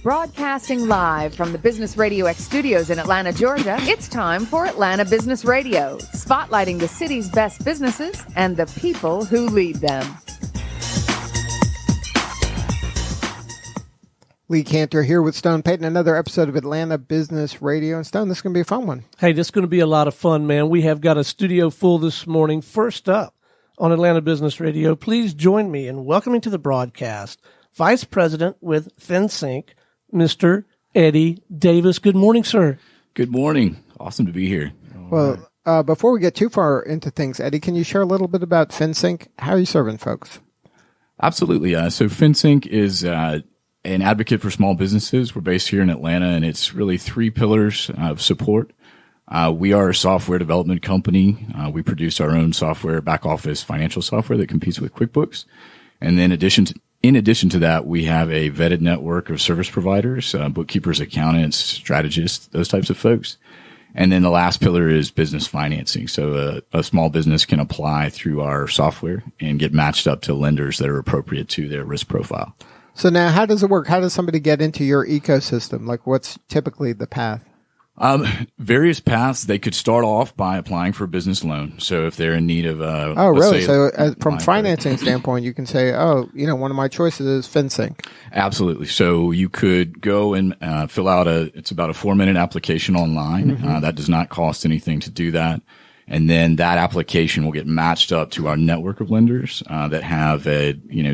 Broadcasting live from the Business Radio X studios in Atlanta, Georgia, it's time for Atlanta Business Radio, spotlighting the city's best businesses and the people who lead them. Lee Cantor here with Stone Payton, another episode of Atlanta Business Radio. And Stone, this is going to be a fun one. Hey, this is going to be a lot of fun, man. We have got a studio full this morning. First up on Atlanta Business Radio, please join me in welcoming to the broadcast Vice President with FINSYNC, Mr. Eddie Davis. Good morning, sir. Good morning. Awesome to be here. Well, before we get too far into things, Eddie, can you share a little bit about FINSYNC? How are you serving folks? Absolutely. So FinSync is an advocate for small businesses. We're based here in Atlanta, and it's really three pillars of support. We are a software development company. We produce our own software, back office financial software that competes with QuickBooks. And then in addition to that, we have a vetted network of service providers, bookkeepers, accountants, strategists, those types of folks. And then the last pillar is business financing. So a small business can apply through our software and get matched up to lenders that are appropriate to their risk profile. So now how does it work? How does somebody get into your ecosystem? Like, what's typically the path? Various paths. They could start off by applying for a business loan. So if they're in need of oh, really? So from financing standpoint, you can say, oh, one of my choices is FinSync. Absolutely. So you could go and fill out it's about a 4-minute application online. Mm-hmm. That does not cost anything to do that. And then that application will get matched up to our network of lenders that have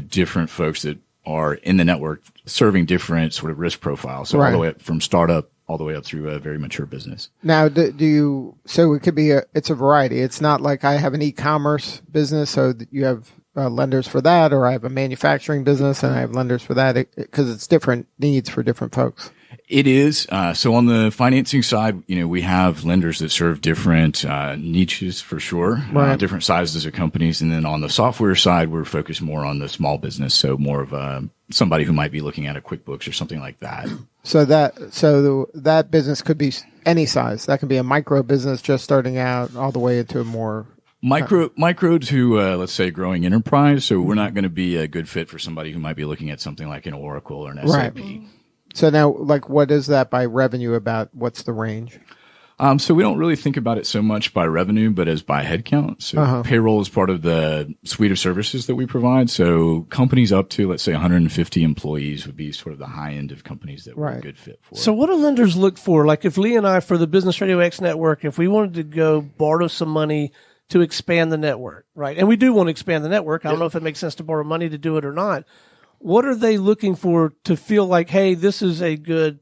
different folks that are in the network serving different sort of risk profiles. So all the way up from startup all the way up through a very mature business. Now, so it could be it's a variety. It's not like I have an e-commerce business, so you have lenders for that, or I have a manufacturing business and I have lenders for that, because it's different needs for different folks. It is. So on the financing side, we have lenders that serve different niches for sure, right. Different sizes of companies. And then on the software side, we're focused more on the small business. So more of somebody who might be looking at a QuickBooks or something like that. So that business could be any size. That could be a micro business just starting out all the way into a more micro to, let's say, growing enterprise. So we're not going to be a good fit for somebody who might be looking at something like an Oracle or an SAP. Right. So now, what is that by revenue about? What's the range? So we don't really think about it so much by revenue, but as by headcount. So payroll is part of the suite of services that we provide. So companies up to, let's say, 150 employees would be sort of the high end of companies that we're a good fit for. So what do lenders look for? Like if Lee and I, for the Business Radio X network, if we wanted to go borrow some money to expand the network, right? And we do want to expand the network. I don't know if it makes sense to borrow money to do it or not. What are they looking for to feel like, hey, this is a good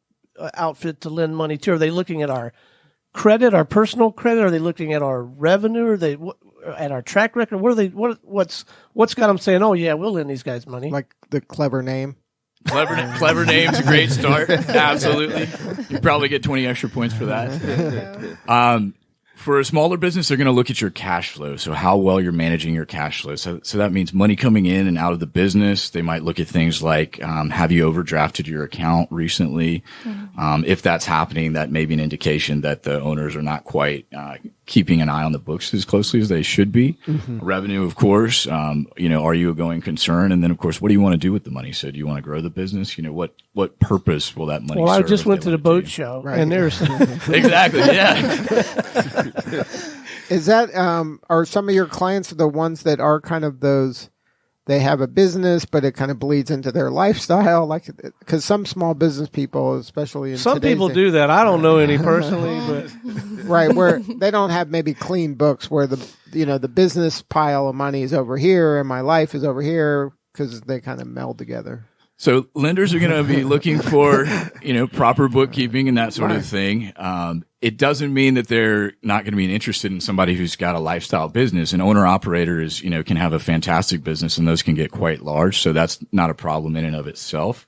outfit to lend money to? Are they looking at our credit, our personal credit? Are they looking at our revenue? Are they at our track record? What's got them saying, oh yeah, we'll lend these guys money? Like the clever name. Clever name's a great start. Absolutely. You probably get 20 extra points for that. For a smaller business, they're going to look at your cash flow. So how well you're managing your cash flow. So that means money coming in and out of the business. They might look at things like, have you overdrafted your account recently? Mm-hmm. If that's happening, that may be an indication that the owners are not quite keeping an eye on the books as closely as they should be. Mm-hmm. Revenue, of course. Are you a going concern? And then, of course, what do you want to do with the money? So do you want to grow the business? What purpose will that money serve? Well, I just went to the boat show, right. And there's exactly, yeah. Is that are some of your clients the ones that are kind of those, they have a business but it kind of bleeds into their lifestyle, like, because some small business people, especially in some people do that. I don't know any personally, but right, where they don't have maybe clean books, where the business pile of money is over here and my life is over here, because they kind of meld together. So lenders are going to be looking for, proper bookkeeping and that sort of thing. It doesn't mean that they're not going to be interested in somebody who's got a lifestyle business. An owner operator is, can have a fantastic business, and those can get quite large. So that's not a problem in and of itself.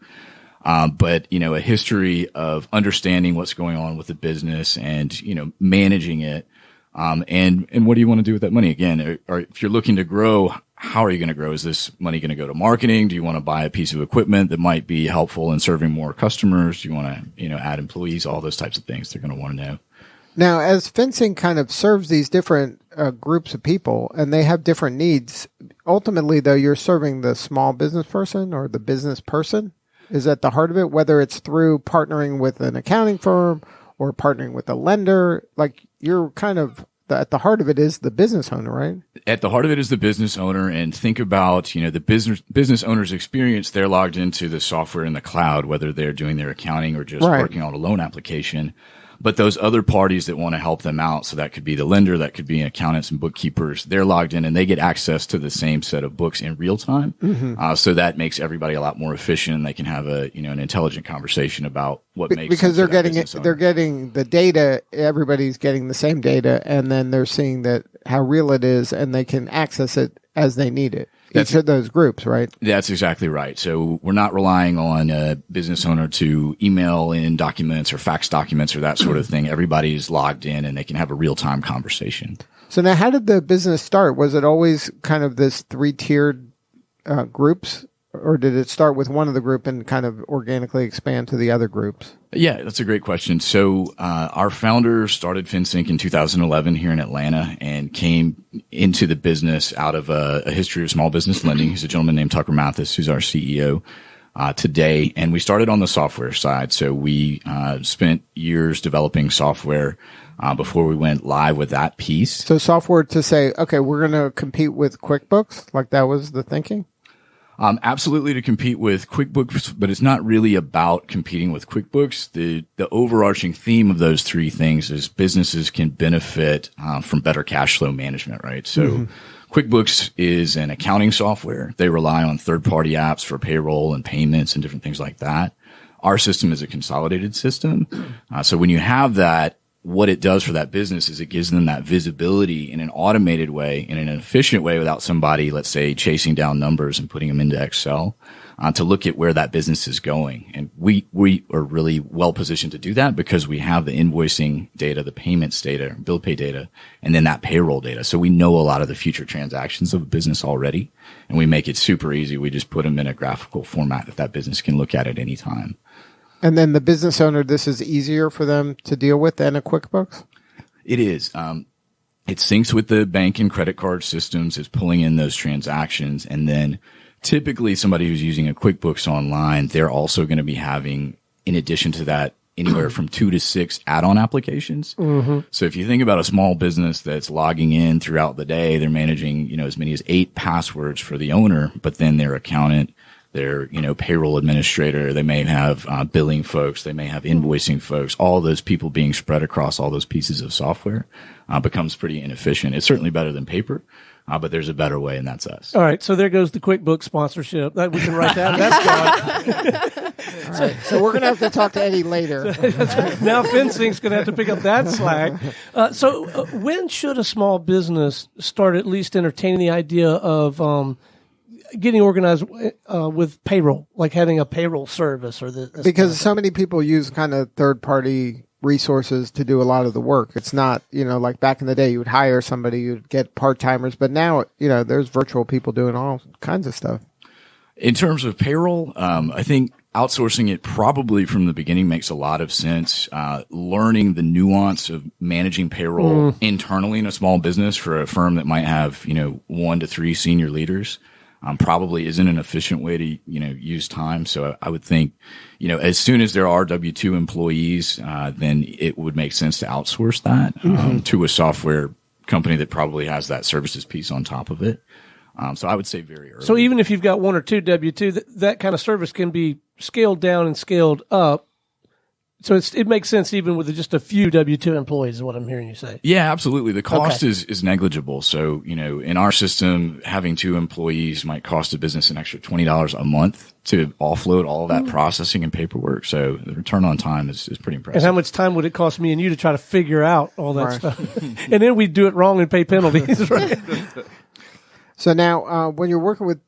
But a history of understanding what's going on with the business and, managing it. And what do you want to do with that money? Again, or if you're looking to grow, how are you going to grow? Is this money going to go to marketing? Do you want to buy a piece of equipment that might be helpful in serving more customers? Do you want to, add employees? All those types of things they're going to want to know. Now, as FinSync kind of serves these different groups of people, and they have different needs, ultimately, though, you're serving the small business person or the business person? is at the heart of it, whether it's through partnering with an accounting firm or partnering with a lender. Like, you're kind of at the heart of it is the business owner, right? At the heart of it is the business owner, and think about, the business owner's experience. They're logged into the software in the cloud, whether they're doing their accounting or just working on a loan application. But those other parties that want to help them out, so that could be the lender, that could be accountants and bookkeepers, they're logged in and they get access to the same set of books in real time. So that makes everybody a lot more efficient, and they can have an intelligent conversation about what makes because sense they're getting the data. Everybody's getting the same data, and then they're seeing that how real it is, and they can access it as they need it. Each of those groups, right? That's exactly right. So we're not relying on a business owner to email in documents or fax documents or that sort of thing. Everybody's logged in and they can have a real-time conversation. So now, how did the business start? Was it always kind of this three-tiered groups, or did it start with one of the group and kind of organically expand to the other groups? Yeah, that's a great question. So our founder started FINSYNC in 2011 here in Atlanta and came into the business out of a history of small business lending. He's a gentleman named Tucker Mathis, who's our CEO today. And we started on the software side. So we spent years developing software before we went live with that piece. So software to say, okay, we're going to compete with QuickBooks, like that was the thinking? Absolutely to compete with QuickBooks, but it's not really about competing with QuickBooks. The overarching theme of those three things is businesses can benefit from better cash flow management, right? So QuickBooks is an accounting software. They rely on third-party apps for payroll and payments and different things like that. Our system is a consolidated system. So when you have that, what it does for that business is it gives them that visibility in an automated way, in an efficient way, without somebody, let's say, chasing down numbers and putting them into Excel, to look at where that business is going. And we are really well positioned to do that because we have the invoicing data, the payments data, bill pay data, and then that payroll data. So we know a lot of the future transactions of a business already, and we make it super easy. We just put them in a graphical format that business can look at any time. And then the business owner, this is easier for them to deal with than a QuickBooks? It is. It syncs with the bank and credit card systems. It's pulling in those transactions. And then typically somebody who's using a QuickBooks online, they're also going to be having, in addition to that, anywhere from 2 to 6 add-on applications. So if you think about a small business that's logging in throughout the day, they're managing, as many as 8 passwords for the owner, but then their accountant, their, payroll administrator, they may have billing folks, they may have invoicing folks, all those people being spread across all those pieces of software becomes pretty inefficient. It's certainly better than paper, but there's a better way, and that's us. All right, so there goes the QuickBooks sponsorship. We can write that. That's gone. All right, so we're going to have to talk to Eddie later. Now FinSync's going to have to pick up that slack. So when should a small business start at least entertaining the idea of getting organized with payroll, like having a payroll service or because so many people use kind of third-party resources to do a lot of the work. It's not, like back in the day, you would hire somebody, you'd get part-timers, but now, there's virtual people doing all kinds of stuff. In terms of payroll, I think outsourcing it probably from the beginning makes a lot of sense. Learning the nuance of managing payroll internally in a small business for a firm that might have, 1 to 3 senior leaders probably isn't an efficient way to, use time. So I would think, as soon as there are W-2 employees, then it would make sense to outsource that to a software company that probably has that services piece on top of it. So I would say very early. So even if you've got 1 or 2 W-2, that kind of service can be scaled down and scaled up. So it makes sense even with just a few W-2 employees is what I'm hearing you say. Yeah, absolutely. The cost is negligible. So, in our system, having 2 employees might cost a business an extra $20 a month to offload all of that processing and paperwork. So the return on time is pretty impressive. And how much time would it cost me and you to try to figure out all that stuff? And then we do it wrong and pay penalties, right? So now, when you're working with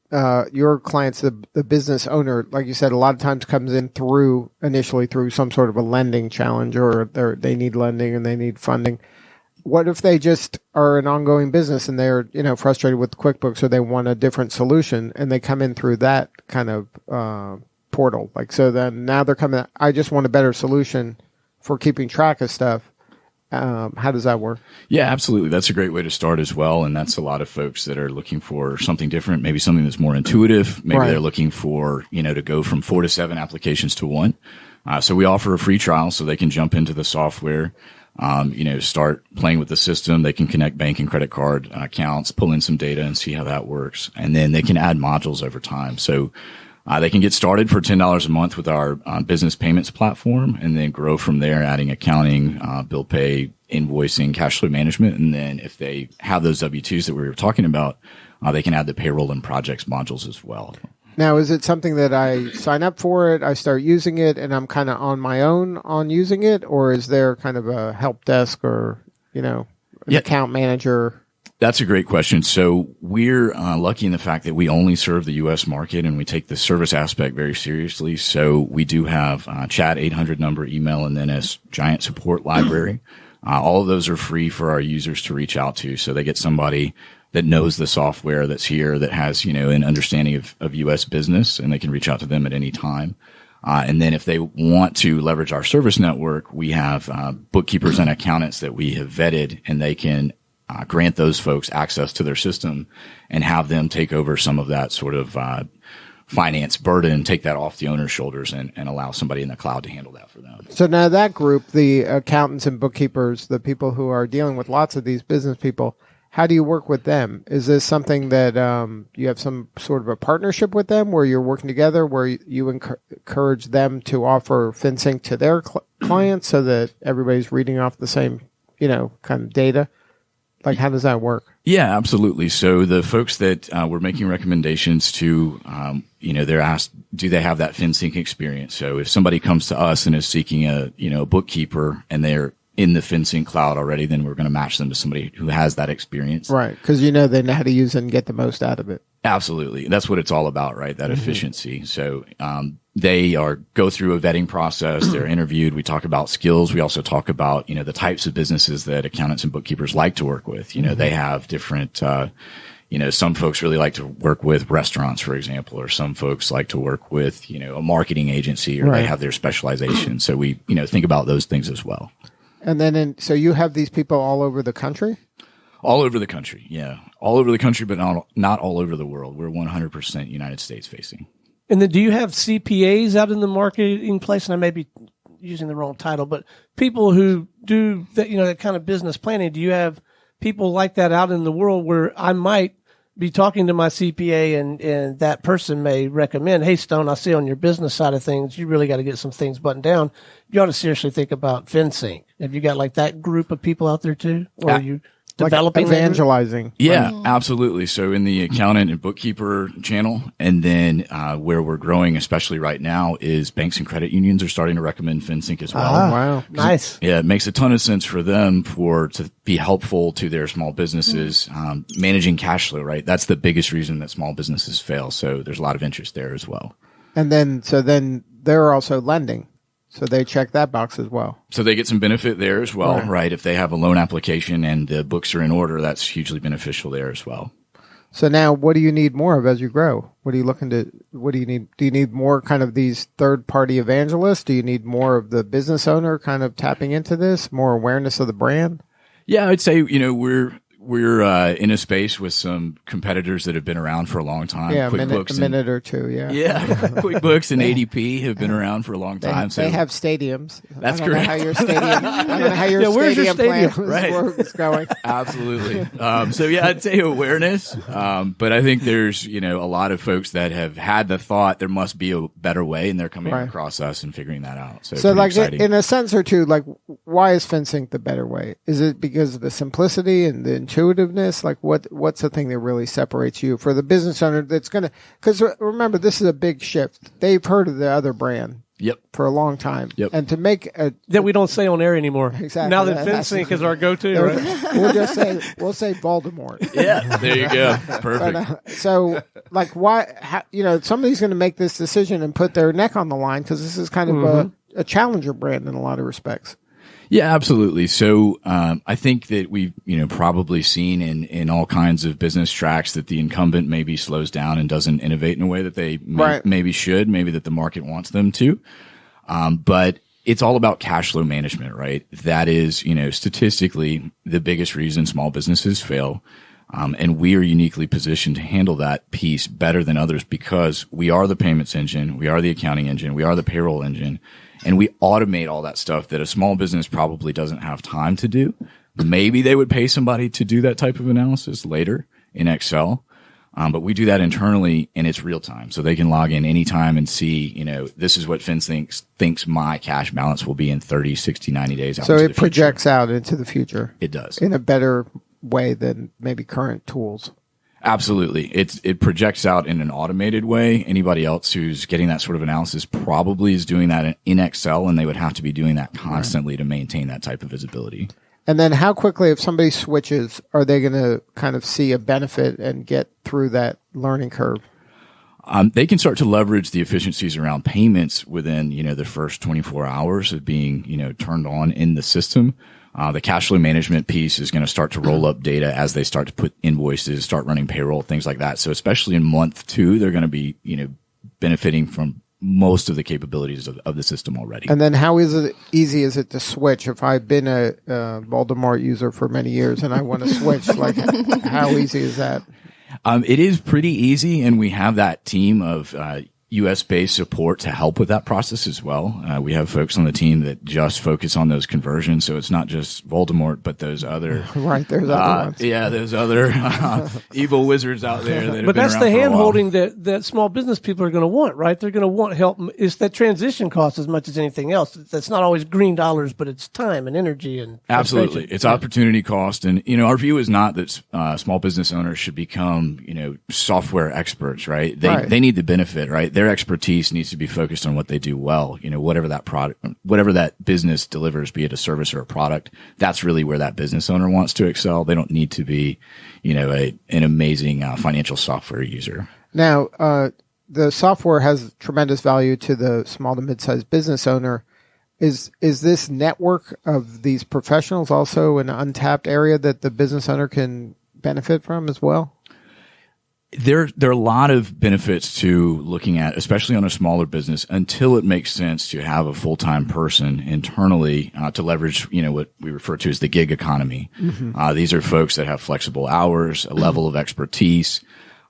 your clients, the business owner, like you said, a lot of times comes in initially through some sort of a lending challenge, or they need lending and they need funding. What if they just are an ongoing business and they're frustrated with QuickBooks, or they want a different solution, and they come in through that kind of portal? Like, so then now they're coming, I just want a better solution for keeping track of stuff. How does that work? Yeah, absolutely. That's a great way to start as well. And that's a lot of folks that are looking for something different, maybe something that's more intuitive. Maybe Right. they're looking for, to go from 4 to 7 applications to 1. So we offer a free trial so they can jump into the software, start playing with the system. They can connect bank and credit card accounts, pull in some data and see how that works. And then they can add modules over time. So they can get started for $10 a month with our business payments platform and then grow from there, adding accounting, bill pay, invoicing, cash flow management. And then if they have those W-2s that we were talking about, they can add the payroll and projects modules as well. Now, is it something that I sign up for it, I start using it, and I'm kind of on my own on using it? Or is there kind of a help desk or, an account manager? That's a great question. So we're lucky in the fact that we only serve the U.S. market and we take the service aspect very seriously. So we do have chat 800 number, email, and then a giant support library. All of those are free for our users to reach out to. So they get somebody that knows the software that's here, that has, an understanding of U.S. business, and they can reach out to them at any time. And then if they want to leverage our service network, we have bookkeepers and accountants that we have vetted, and they can grant those folks access to their system and have them take over some of that sort of finance burden, take that off the owner's shoulders and allow somebody in the cloud to handle that for them. So now that group, the accountants and bookkeepers, the people who are dealing with lots of these business people, how do you work with them? Is this something that you have some sort of a partnership with them where you're working together, where you encourage them to offer FinSync to their clients so that everybody's reading off the same, kind of data? Like, how does that work? Yeah, absolutely. So the folks that we're making recommendations to, they're asked, do they have that FinSync experience? So if somebody comes to us and is seeking a bookkeeper and they're in the FinSync cloud already, then we're going to match them to somebody who has that experience. Right. Because they know how to use it and get the most out of it. Absolutely. That's what it's all about, right? That efficiency. So, they go through a vetting process. They're interviewed. We talk about skills. We also talk about, the types of businesses that accountants and bookkeepers like to work with. They have different, some folks really like to work with restaurants, for example, or some folks like to work with, a marketing agency, or they have their specialization. So we, think about those things as well. And then, so you have these people all over the country? All over the country. Yeah. All over the country, but not all over the world. We're 100% United States facing. And then do you have CPAs out in the marketing place? And I may be using the wrong title, but people who do that, that kind of business planning, do you have people like that out in the world where I might be talking to my CPA and that person may recommend, hey, Stone, I see on your business side of things, you really got to get some things buttoned down. You ought to seriously think about FinSync. Have you got like that group of people out there too? Or are you developing, like evangelizing? Yeah, absolutely. So in the accountant and bookkeeper channel, and then where we're growing, especially right now, is banks and credit unions are starting to recommend FinSync as well. Wow. Nice. Yeah, it makes a ton of sense for them to be helpful to their small businesses, managing cash flow, right? That's the biggest reason that small businesses fail. So there's a lot of interest there as well. And then they're also lending. So they check that box as well. So they get some benefit there as well, right? If they have a loan application and the books are in order, that's hugely beneficial there as well. So now what do you need more of as you grow? What do you need? Do you need more kind of these third-party evangelists? Do you need more of the business owner kind of tapping into this, more awareness of the brand? Yeah, I'd say, we're in a space with some competitors that have been around for a long time. Yeah, QuickBooks a minute or two, yeah. Yeah, QuickBooks and ADP have been around for a long time. They have stadiums. That's I don't correct. Know how your stadium, I don't know how your stadium plan is going. Absolutely. So yeah, I'd say awareness. But I think there's, a lot of folks that have had the thought there must be a better way, and they're coming across us and figuring that out. So like exciting. In a sense or two, like why is FinSync the better way? Is it because of the simplicity and the intuitiveness? Like what's the thing that really separates you for the business owner that's going to, because remember, this is a big shift. They've heard of the other brand. Yep. For a long time. Yep. And to make that we don't say on air anymore. Exactly. Now that FinSync is our go-to, right? We'll say Baltimore. Yeah. There you go. Perfect. But, so like why, somebody's going to make this decision and put their neck on the line because this is kind of a challenger brand in a lot of respects. Yeah, absolutely. So, I think that we've, probably seen in all kinds of business tracks that the incumbent maybe slows down and doesn't innovate in a way that they maybe should, maybe that the market wants them to. But it's all about cash flow management, right? That is, statistically the biggest reason small businesses fail. And we are uniquely positioned to handle that piece better than others because we are the payments engine, we are the accounting engine, we are the payroll engine, and we automate all that stuff that a small business probably doesn't have time to do. Maybe they would pay somebody to do that type of analysis later in Excel. But we do that internally and it's real time. So they can log in anytime and see, this is what FinSync thinks my cash balance will be in 30, 60, 90 days. So it projects out into the future. It does. In a better way than maybe current tools. Absolutely. It projects out in an automated way. Anybody else who's getting that sort of analysis probably is doing that in Excel, and they would have to be doing that constantly to maintain that type of visibility. And then how quickly, if somebody switches, are they going to kind of see a benefit and get through that learning curve? They can start to leverage the efficiencies around payments within, the first 24 hours of being, turned on in the system. The cash flow management piece is going to start to roll up data as they start to put invoices, start running payroll, things like that. So especially in month 2, they're going to be, benefiting from most of the capabilities of the system already. And then how easy is it to switch? If I've been a Voldemort user for many years and I want to switch, like how easy is that? It is pretty easy, and we have that team of US-based support to help with that process as well. We have folks on the team that just focus on those conversions, so it's not just Voldemort, but those other right. There's other ones. Yeah, those other evil wizards out there. That but that's the hand-holding that small business people are going to want, right? They're going to want help. It's that transition cost as much as anything else. That's not always green dollars, but it's time and energy and absolutely, it's opportunity cost. And our view is not that small business owners should become software experts, right? They need the benefit, right? Their expertise needs to be focused on what they do well. Whatever that product, whatever that business delivers, be it a service or a product, that's really where that business owner wants to excel. They don't need to be, an amazing financial software user. Now, the software has tremendous value to the small to mid-sized business owner. Is this network of these professionals also an untapped area that the business owner can benefit from as well? There are a lot of benefits to looking at, especially on a smaller business, until it makes sense to have a full-time person internally to leverage, what we refer to as the gig economy. Mm-hmm. These are folks that have flexible hours, a level of expertise.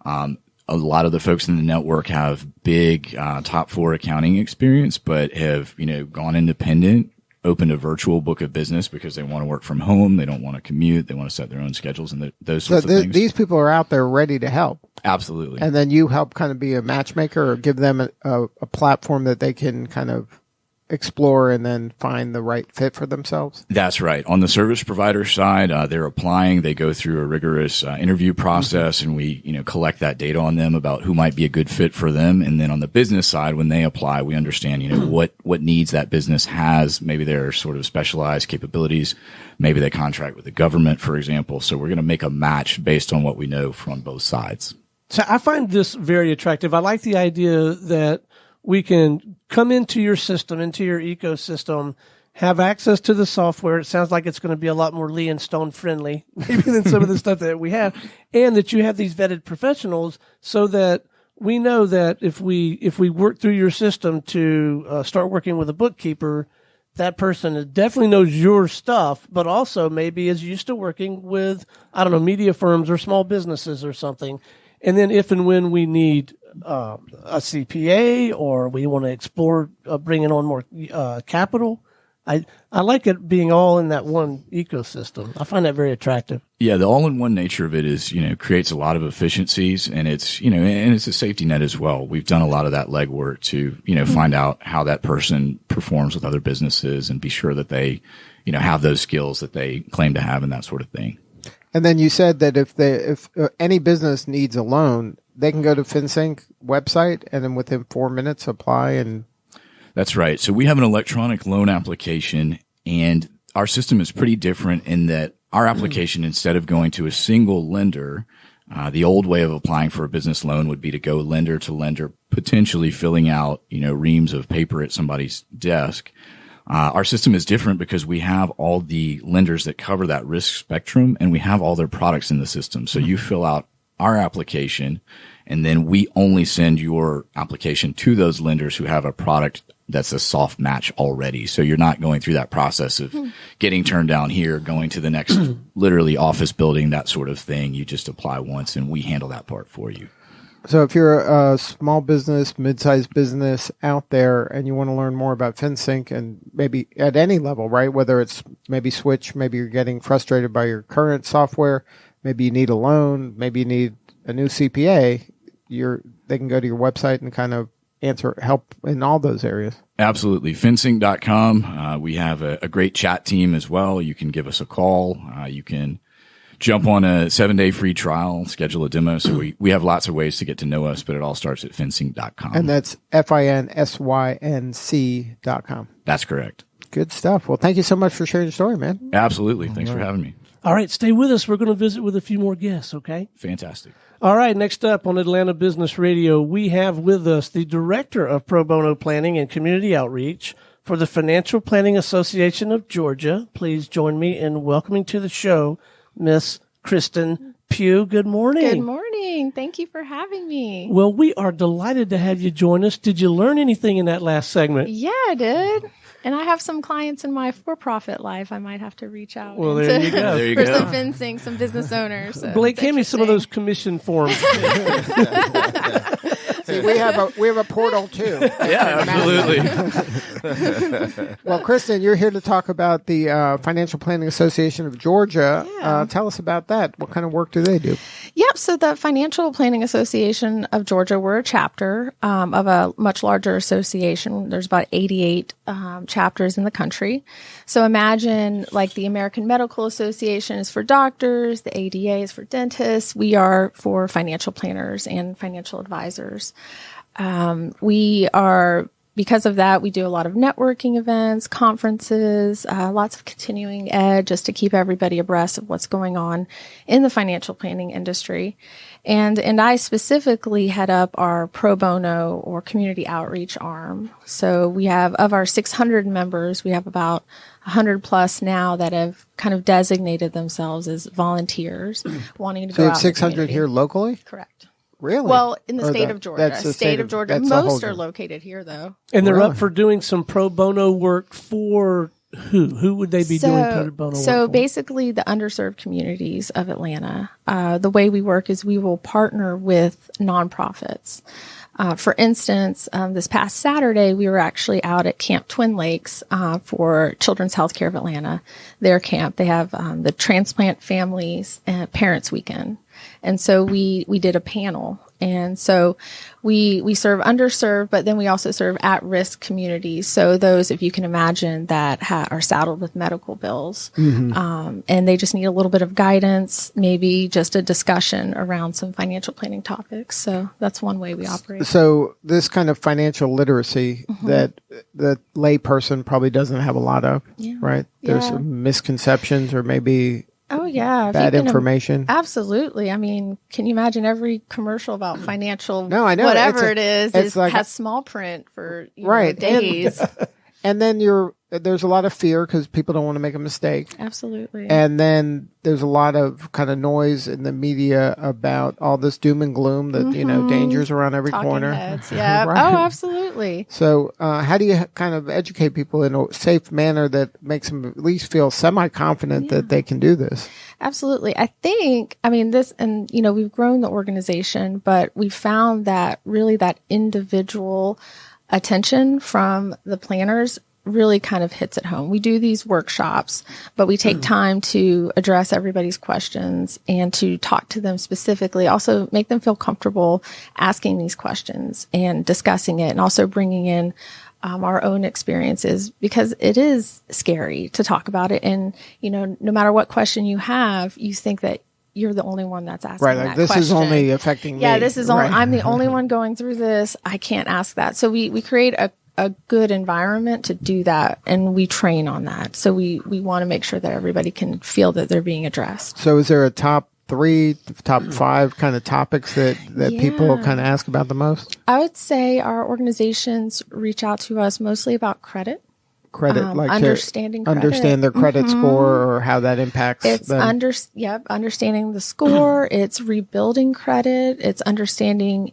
A lot of the folks in the network have big top 4 accounting experience, but have gone independent, opened a virtual book of business because they want to work from home. They don't want to commute. They want to set their own schedules and those sorts of things. These people are out there ready to help. Absolutely. And then you help kind of be a matchmaker or give them a platform that they can kind of explore and then find the right fit for themselves? That's right. On the service provider side, they're applying. They go through a rigorous interview process, and we collect that data on them about who might be a good fit for them. And then on the business side, when they apply, we understand what needs that business has. Maybe they're sort of specialized capabilities. Maybe they contract with the government, for example. So we're going to make a match based on what we know from both sides. So I find this very attractive. I like the idea that we can come into your system, into your ecosystem, have access to the software. It sounds like it's going to be a lot more Lee and Stone friendly, maybe than some of the stuff that we have, and that you have these vetted professionals so that we know that if we work through your system to start working with a bookkeeper, that person definitely knows your stuff, but also maybe is used to working with, media firms or small businesses or something. And then if and when we need a CPA or we want to explore bringing on more capital, I like it being all in that one ecosystem. I find that very attractive. Yeah, the all-in-one nature of it is, creates a lot of efficiencies, and it's, and it's a safety net as well. We've done a lot of that legwork to, find out how that person performs with other businesses and be sure that they, have those skills that they claim to have and that sort of thing. And then you said that if any business needs a loan, they can go to FinSync website and then within 4 minutes apply. And that's right. So we have an electronic loan application, and our system is pretty different in that our application, instead of going to a single lender, the old way of applying for a business loan would be to go lender to lender, potentially filling out, reams of paper at somebody's desk. Our system is different because we have all the lenders that cover that risk spectrum, and we have all their products in the system. So you fill out our application, and then we only send your application to those lenders who have a product that's a soft match already. So you're not going through that process of getting turned down here, going to the next literally office building, that sort of thing. You just apply once and we handle that part for you. So if you're a small business, mid-sized business out there and you want to learn more about FinSync and maybe at any level, right? Whether it's maybe switch, maybe you're getting frustrated by your current software, maybe you need a loan, maybe you need a new CPA, they can go to your website and kind of help in all those areas. Absolutely. FinSync.com. We have a great chat team as well. You can give us a call. You can jump on a 7-day free trial, schedule a demo. So we have lots of ways to get to know us, but it all starts at FinSync.com. And that's FINSYNC.com. That's correct. Good stuff. Well, thank you so much for sharing your story, man. Absolutely. Thanks for having me. All right, stay with us. We're going to visit with a few more guests, okay? Fantastic. All right, next up on Atlanta Business Radio, we have with us the Director of Pro Bono Planning and Community Outreach for the Financial Planning Association of Georgia. Please join me in welcoming to the show Miss Kristin Pugh. Good morning. Good morning. Thank you for having me. Well, we are delighted to have you join us. Did you learn anything in that last segment? Yeah, I did. And I have some clients in my for-profit life. I might have to reach out. Well, there you go. There you for go. some FinSync, some business owners. So Blake, hand me some of those commission forms. See, we have a portal too. Yeah, absolutely. Well, Kristin, you're here to talk about the Financial Planning Association of Georgia. Yeah. Tell us about that. What kind of work do they do? Yep. So the Financial Planning Association of Georgia, we're a chapter of a much larger association. There's about 88 chapters in the country. So imagine like the American Medical Association is for doctors, the ADA is for dentists. We are for financial planners and financial advisors. Because of that, we do a lot of networking events, conferences, lots of continuing ed just to keep everybody abreast of what's going on in the financial planning industry. And I specifically head up our pro bono or community outreach arm. So we have, of our 600 members, we have about 100 plus now that have kind of designated themselves as volunteers wanting to So go you out have in the 600 community. here locally? Correct. Really? Well, in the Or state the- of Georgia. that's the State of Georgia. that's the whole Most are Georgia. located here, though. And they're Really? up for doing some pro bono work for who? Who would they be doing pro bono work So for? basically the underserved communities of Atlanta. The way we work is we will partner with nonprofits. For instance, this past Saturday, we were actually out at Camp Twin Lakes for Children's Healthcare of Atlanta, their camp. They have the Transplant Families Parents Weekend. And so we did a panel. And so we serve underserved, but then we also serve at-risk communities. So those, if you can imagine, that are saddled with medical bills, and they just need a little bit of guidance, maybe just a discussion around some financial planning topics. So that's one way we operate. So this kind of financial literacy that the lay person probably doesn't have a lot of, right? There's Yeah. some misconceptions or maybe Oh, yeah. If bad you can information. Absolutely. I mean, can you imagine every commercial about financial, No, I know. whatever It's it is, like- has small print for Right. days. And then there's a lot of fear because people don't want to make a mistake. Absolutely. And then there's a lot of kind of noise in the media about all this doom and gloom that, dangers around every Talking corner. heads. Yeah. Right. Oh, absolutely. So how do you kind of educate people in a safe manner that makes them at least feel semi-confident that they can do this? Absolutely. I mean, this, and, we've grown the organization, but we've found that really that individual attention from the planners really kind of hits at home. We do these workshops, but we take time to address everybody's questions and to talk to them specifically, also make them feel comfortable asking these questions and discussing it, and also bringing in our own experiences, because it is scary to talk about it. And, no matter what question you have, you think that you're the only one that's asking Right, that like this question. is only affecting me. Yeah, this is right. I'm the only one going through this. I can't ask that. So we create a good environment to do that, and we train on that. So we want to make sure that everybody can feel that they're being addressed. So is there a top 3, top 5 kind of topics that people Yeah. kind of ask about the most? I would say our organizations reach out to us mostly about credit. Credit, like understanding to credit. understand their credit score or how that impacts It's them. understanding the score. It's rebuilding credit. It's understanding,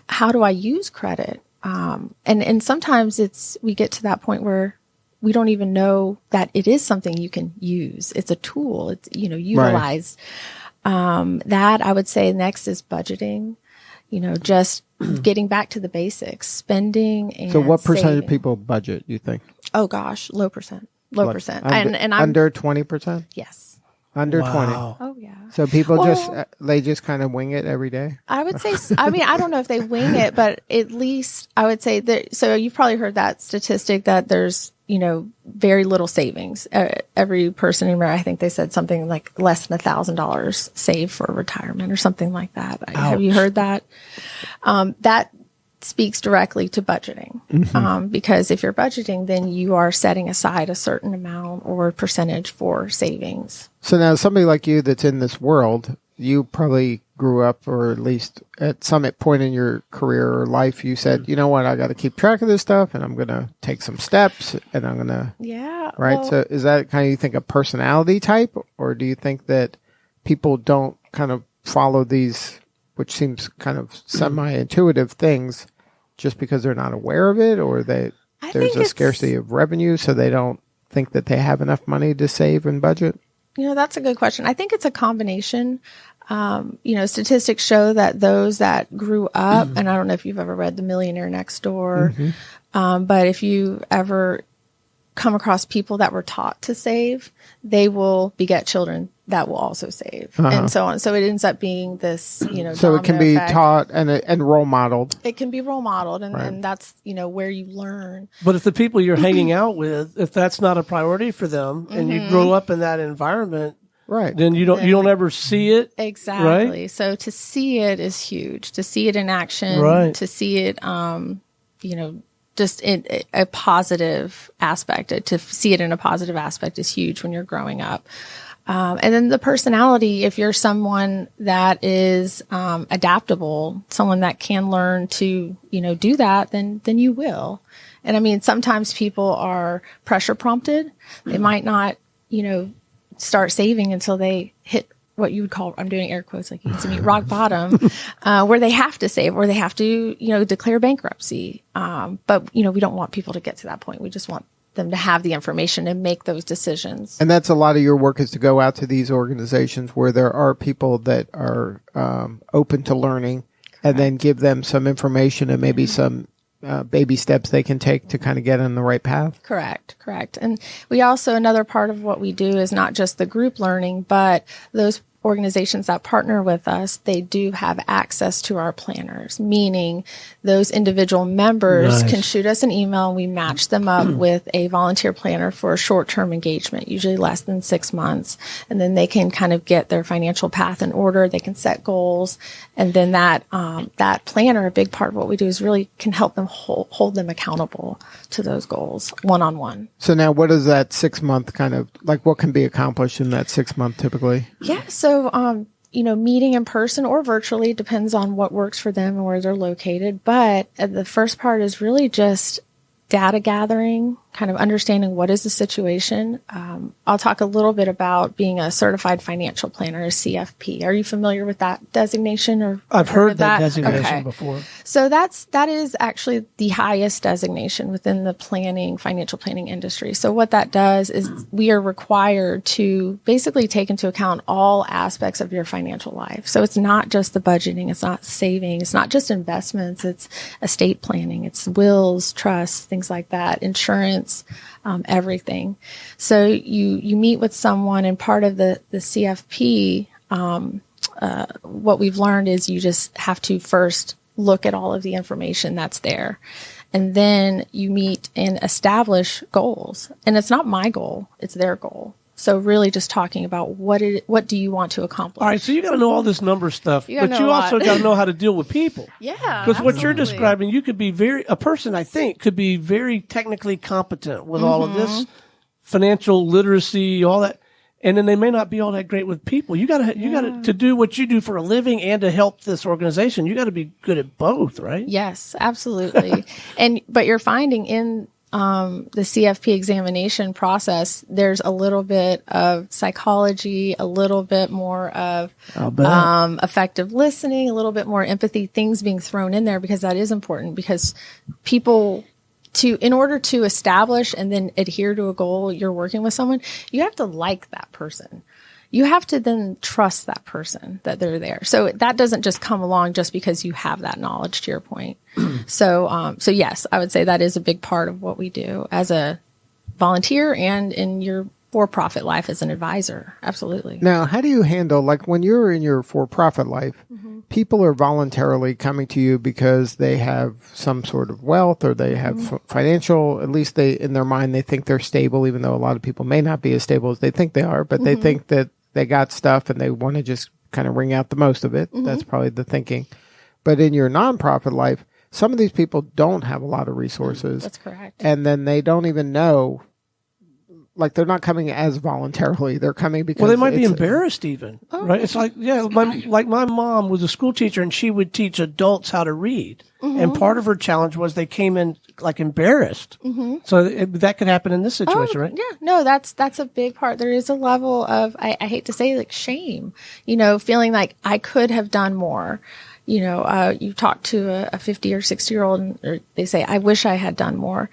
how do I use credit? And sometimes we get to that point where we don't even know that it is something you can use. It's a tool. It's, utilized. Right. That I would say next is budgeting, just getting back to the basics, spending and So what percentage saving. of people budget, you think? Oh gosh, low percent. Under, And I'm under 20%? yes. Under Wow. 20. Oh yeah. So people they just kind of wing it every day? I would say, I don't know if they wing it, but at least I would say that, so you've probably heard that statistic that there's, very little savings. Every person in America, I think they said something like less than $1,000 saved for retirement or something like that. Have you heard that? That speaks directly to budgeting. Because if you're budgeting, then you are setting aside a certain amount or percentage for savings. So now somebody like you that's in this world, you probably grew up, or at least at some point in your career or life, you said, you know what, I got to keep track of this stuff and I'm going to take some steps and I'm going to. Yeah. Right. Well, So is that kind of, you think, a personality type, or do you think that people don't kind of follow these, which seems kind of semi-intuitive things, just because they're not aware of it, or there's a scarcity of revenue, so they don't think that they have enough money to save and budget? That's a good question. I think it's a combination. Statistics show that those that grew up, and I don't know if you've ever read The Millionaire Next Door, but if you ever come across people that were taught to save, they will beget children that will also save, and so on. So it ends up being this, So it can be effect. taught and role modeled. It can be role modeled, and that's, where you learn. But if the people you're hanging out with, if that's not a priority for them, and you grow up in that environment, Right. then you don't ever see it. Exactly. Right? So to see it is huge. To see it in action, Right. to see it, just in a positive aspect. To see it in a positive aspect is huge when you're growing up. And then the personality, if you're someone that is adaptable, someone that can learn to, do that, then you will. And I mean, sometimes people are pressure prompted. They might not, start saving until they hit what you would call, I'm doing air quotes like you can see me, rock bottom, where they have to save, or they have to, declare bankruptcy. But, we don't want people to get to that point. We just want them to have the information and make those decisions. And that's a lot of your work, is to go out to these organizations where there are people that are open to learning. Correct. And then give them some information and maybe some baby steps they can take to kind of get on the right path. Correct. And we also, another part of what we do is not just the group learning, but those organizations that partner with us, they do have access to our planners, meaning those individual members can shoot us an email and we match them up with a volunteer planner for a short-term engagement, usually less than 6 months. And then they can kind of get their financial path in order. They can set goals. And then that planner, a big part of what we do is really can help them hold them accountable to those goals one-on-one. So now what is that 6 month kind of, like, what can be accomplished in that 6 month typically? Yeah. So, meeting in person or virtually, depends on what works for them and where they're located. But the first part is really just data gathering, kind of understanding what is the situation. I'll talk a little bit about being a certified financial planner, a CFP. Are you familiar with that designation? Or I've heard that designation before. So that is actually the highest designation within the financial planning industry. So what that does is we are required to basically take into account all aspects of your financial life. So it's not just the budgeting, it's not saving, it's not just investments, it's estate planning, it's wills, trusts, things like that, insurance, everything. So you meet with someone, and part of the CFP, what we've learned is you just have to first look at all of the information that's there. And then you meet and establish goals. And it's not my goal, it's their goal. So really just talking about what do you want to accomplish? All right, so you got to know all this number stuff, but you also got to know how to deal with people. Yeah. Because what you're describing, you could be a person, I think, could be very technically competent with all of this financial literacy, all that. And then they may not be all that great with people. You got to do what you do for a living and to help this organization. You got to be good at both, right? Yes, absolutely. But you're finding in the CFP examination process, there's a little bit of psychology, a little bit more of effective listening, a little bit more empathy, things being thrown in there, because that is important, because people in order to establish and then adhere to a goal, you're working with someone, you have to like that person. You have to then trust that person, that they're there. So that doesn't just come along just because you have that knowledge, to your point. So yes, I would say that is a big part of what we do as a volunteer and in your for-profit life as an advisor. Absolutely. Now, how do you handle, like when you're in your for-profit life, people are voluntarily coming to you because they have some sort of wealth, or they have financial, at least they, in their mind, they think they're stable, even though a lot of people may not be as stable as they think they are, but they think that they got stuff and they want to just kind of wring out the most of it. That's probably the thinking. But in your nonprofit life, some of these people don't have a lot of resources. That's correct. And then they don't even know, like they're not coming as voluntarily. They're coming because they might be embarrassed even, right? It's like, my mom was a school teacher and she would teach adults how to read. And part of her challenge was they came in like embarrassed. So that could happen in this situation, right? Yeah, no, that's a big part. There is a level of, I hate to say, like shame, feeling like I could have done more. You talk to a 50 or 60-year-old and they say, I wish I had done more.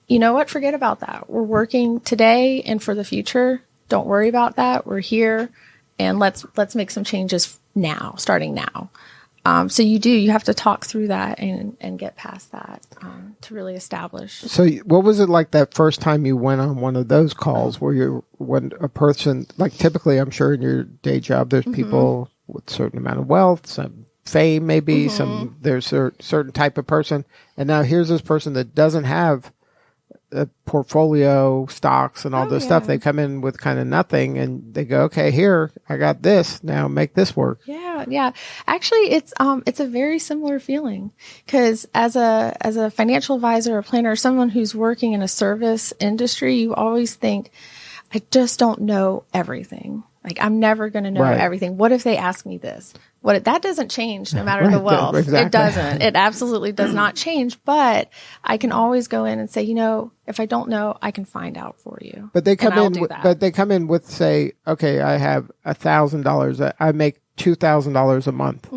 You know what? Forget about that. We're working today and for the future. Don't worry about that. We're here, and let's make some changes now, starting now. So you have to talk through that and get past that to really establish. So what was it like that first time you went on one of those calls where when a person, like typically I'm sure in your day job, there's people with a certain amount of wealth, some fame maybe, there's a certain type of person. And now here's this person that doesn't have a portfolio, stocks, and all this stuff. They come in with kind of nothing, and they go, "Okay, here, I got this. Now make this work." Yeah. Actually, it's a very similar feeling, because as a financial advisor or planner, or someone who's working in a service industry, you always think, "I just don't know everything. Like I'm never going to know everything. What if they ask me this?" That doesn't change no matter the wealth. Exactly. It doesn't. It absolutely does not change. But I can always go in and say, if I don't know, I can find out for you. But they come in with say, okay, I have $1,000. I make $2,000 a month.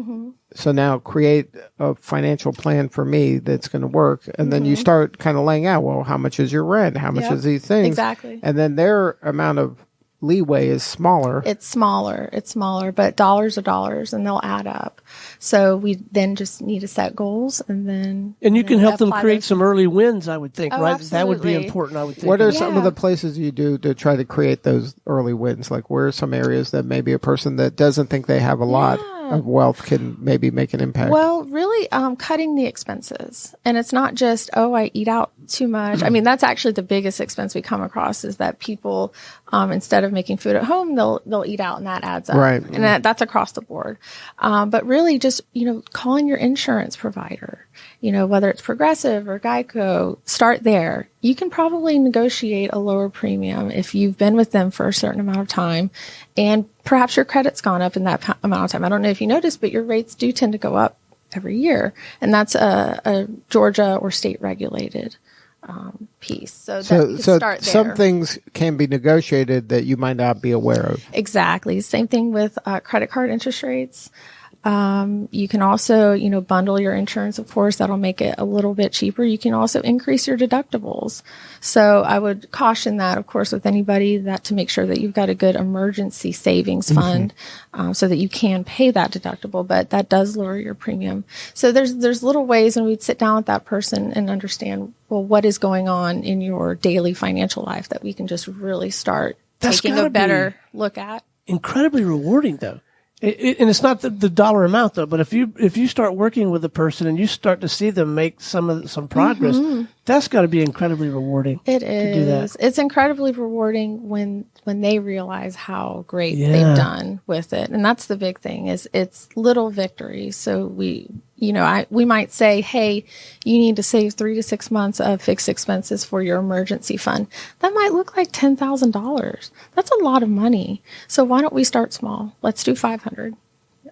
So now create a financial plan for me that's going to work. And then you start kind of laying out, well, how much is your rent? How much is these things? Exactly. And then their amount of leeway is smaller. It's smaller, but dollars are dollars and they'll add up. So we then just need to set goals and you can help them create some early wins, I would think, right? Absolutely. That would be important, I would think. What are some of the places you do to try to create those early wins? Like where are some areas that maybe a person that doesn't think they have a lot of wealth can maybe make an impact? Well, really cutting the expenses. And it's not just, I eat out too much. I mean, that's actually the biggest expense we come across, is that people, instead of making food at home, they'll eat out, and that adds up. Right. And that's across the board. But really just, calling your insurance provider, whether it's Progressive or Geico, start there. You can probably negotiate a lower premium if you've been with them for a certain amount of time, and perhaps your credit's gone up in that amount of time. I don't know if you noticed, but your rates do tend to go up every year, and that's a Georgia or state regulated piece. So start there. Some things can be negotiated that you might not be aware of. Exactly. Same thing with credit card interest rates. You can also, bundle your insurance, of course, that'll make it a little bit cheaper. You can also increase your deductibles. So I would caution that, of course, with anybody, that to make sure that you've got a good emergency savings fund, so that you can pay that deductible, but that does lower your premium. So there's little ways, and we'd sit down with that person and understand, well, what is going on in your daily financial life that we can just really start taking a better look at. Incredibly rewarding, though. And it's not the dollar amount, though, but if you start working with a person and you start to see them make some progress, that's got to be incredibly rewarding. It is. It's incredibly rewarding when they realize how great they've done with it. And that's the big thing, is it's little victories. So we might say, hey, you need to save 3 to 6 months of fixed expenses for your emergency fund. That might look like $10,000. That's a lot of money. So why don't we start small? Let's do 500.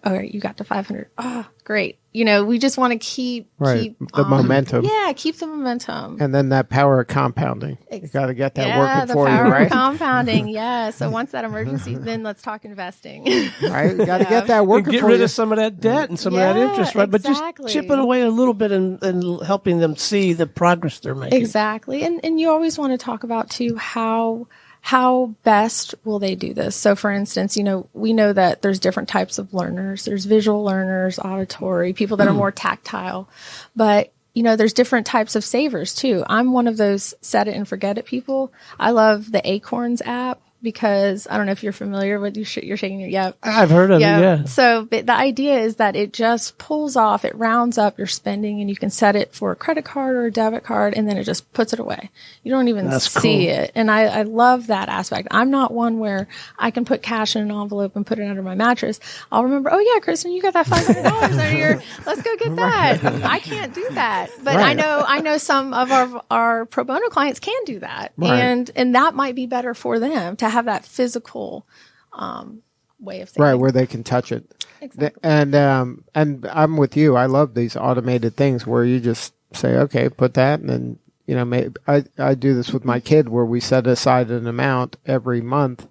all right, you got to 500. Oh, great. We just want to keep the momentum. Yeah, keep the momentum. And then that power of compounding. You got to get that working for you, the power right? of compounding. Yeah. So once that emergency, then let's talk investing. Right. You got to get that working for you. Get rid of some of that debt and some of that interest, right? Exactly. But just chip it away a little bit and helping them see the progress they're making. Exactly. And you always want to talk about too how best will they do this? So for instance, we know that there's different types of learners. There's visual learners, auditory, people that are more tactile, but there's different types of savers too. I'm one of those set it and forget it people. I love the Acorns app because I don't know if you're familiar with you're shaking your yep. I've heard of it, yeah. So the idea is that it just pulls off, it rounds up your spending, and you can set it for a credit card or a debit card, and then it just puts it away. You don't even see it. And I love that aspect. I'm not one where I can put cash in an envelope and put it under my mattress. I'll remember, oh yeah, Kristin, you got that $500 under here. Let's go get that. I can't do that. But I know some of our pro bono clients can do that. Right. And that might be better for them to have that physical way of thinking. Right, where they can touch it. Exactly. And I'm with you. I love these automated things where you just say, okay, put that, and then maybe I do this with my kid where we set aside an amount every month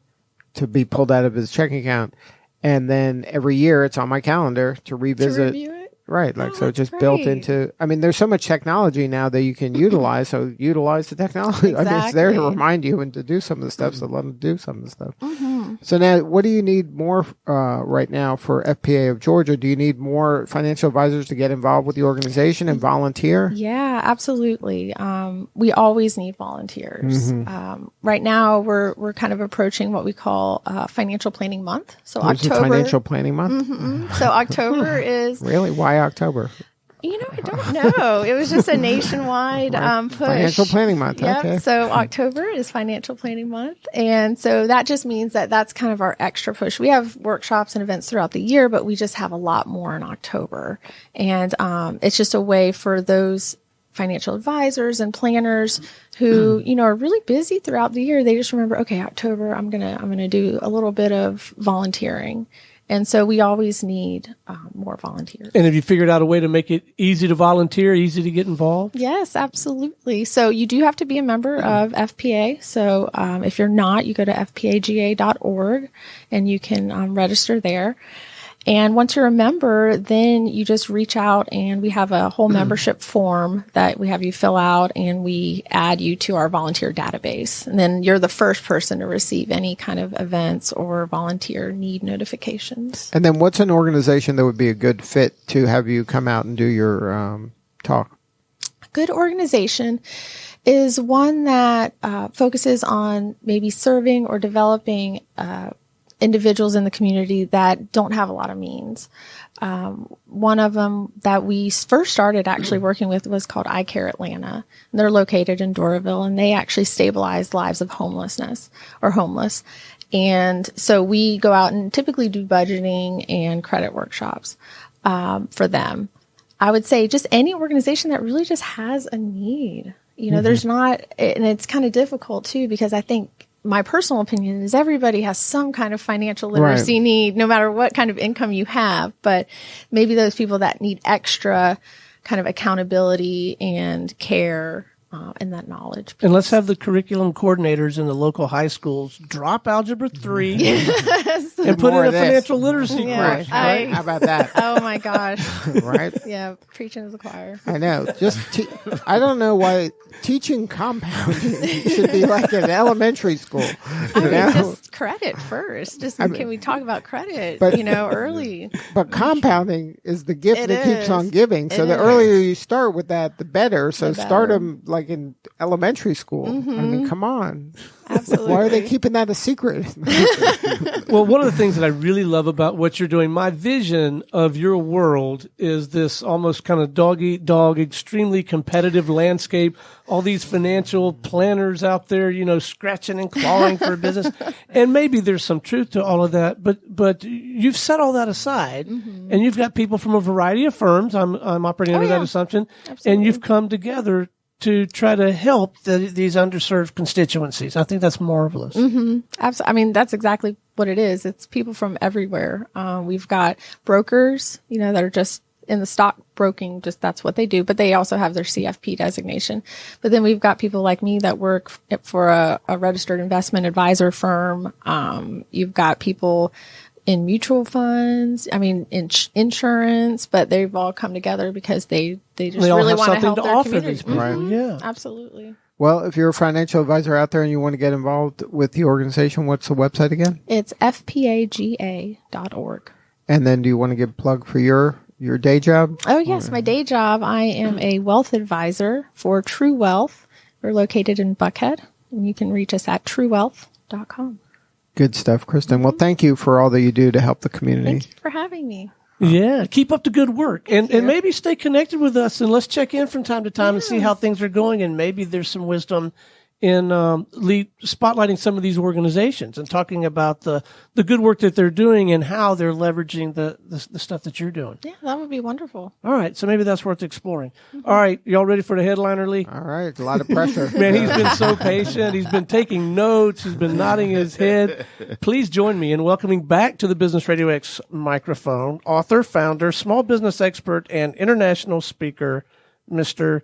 to be pulled out of his checking account, and then every year it's on my calendar to revisit. To review it? Right, so it's just built into. I mean, there's so much technology now that you can utilize. So utilize the technology. Exactly. I mean, it's there to remind you and to do some of the stuff. So let them do some of the stuff. Mm-hmm. So now, what do you need more right now for FPA of Georgia? Do you need more financial advisors to get involved with the organization and volunteer? Yeah, absolutely. We always need volunteers. Mm-hmm. Right now, we're kind of approaching what we call Financial Planning Month. So October. Financial Planning Month. Mm-hmm. So October is really why October? I don't know. It was just a nationwide push. Financial Planning Month. Yep. Okay. So October is Financial Planning Month. And so that just means that that's kind of our extra push. We have workshops and events throughout the year, but we just have a lot more in October. And it's just a way for those financial advisors and planners who, are really busy throughout the year. They just remember, okay, October, I'm going to do a little bit of volunteering. And so we always need more volunteers. And have you figured out a way to make it easy to volunteer, easy to get involved? Yes, absolutely. So you do have to be a member of FPA. So if you're not, you go to fpaga.org and you can register there. And once you're a member, then you just reach out and we have a whole membership form that we have you fill out and we add you to our volunteer database. And then you're the first person to receive any kind of events or volunteer need notifications. And then what's an organization that would be a good fit to have you come out and do your talk? A good organization is one that focuses on maybe serving or developing individuals in the community that don't have a lot of means. One of them that we first started actually working with was called I Care Atlanta. And they're located in Doraville, and they actually stabilize lives of homeless. And so we go out and typically do budgeting and credit workshops for them. I would say just any organization that really just has a need. There's not, and it's kind of difficult too, because I think my personal opinion is everybody has some kind of financial literacy need, no matter what kind of income you have. But maybe those people that need extra kind of accountability and care and that knowledge. And let's have the curriculum coordinators in the local high schools drop Algebra 3 and put in a financial literacy course. Right? How about that? Oh, my gosh. Right? Yeah, preaching to the choir. I know. I don't know why teaching compounding should be like an elementary school. Just credit first. Can we talk about credit, early? But compounding is the gift that keeps on giving. So the earlier you start with that, the better. So start them like in elementary school. I mean, come on. Absolutely. Why are they keeping that a secret? Well, one of the things that I really love about what you're doing, my vision of your world is this almost kind of dog-eat-dog, extremely competitive landscape, all these financial planners out there, scratching and clawing for a business. And maybe there's some truth to all of that, but you've set all that aside and you've got people from a variety of firms. I'm operating under that assumption. Absolutely. And you've come together to try to help these underserved constituencies. I think that's marvelous. Absolutely. I mean, that's exactly what it is. It's people from everywhere. We've got brokers, that are just in the stock broking, just that's what they do, but they also have their CFP designation. But then we've got people like me that work for a registered investment advisor firm. You've got people in mutual funds, in insurance, but they've all come together because they just really want to help their community. Right. Yeah, absolutely. Well, if you're a financial advisor out there and you want to get involved with the organization, what's the website again? It's fpaga.org. And then do you want to give a plug for your day job? Oh, yes. My day job, I am a wealth advisor for True Wealth. We're located in Buckhead, and you can reach us at truewealth.com. Good stuff, Kristin. Well, thank you for all that you do to help the community. Thank you for having me. Yeah, keep up the good work, and maybe stay connected with us, and let's check in from time to time and see how things are going, and maybe there's some wisdom in spotlighting some of these organizations and talking about the good work that they're doing and how they're leveraging the stuff that you're doing. Yeah, that would be wonderful. All right, so maybe that's worth exploring. All right, y'all ready for the headliner, Lee? All right, a lot of pressure. Man, he's been so patient. He's been taking notes. He's been nodding his head. Please join me in welcoming back to the Business Radio X microphone, author, founder, small business expert, and international speaker, Mr.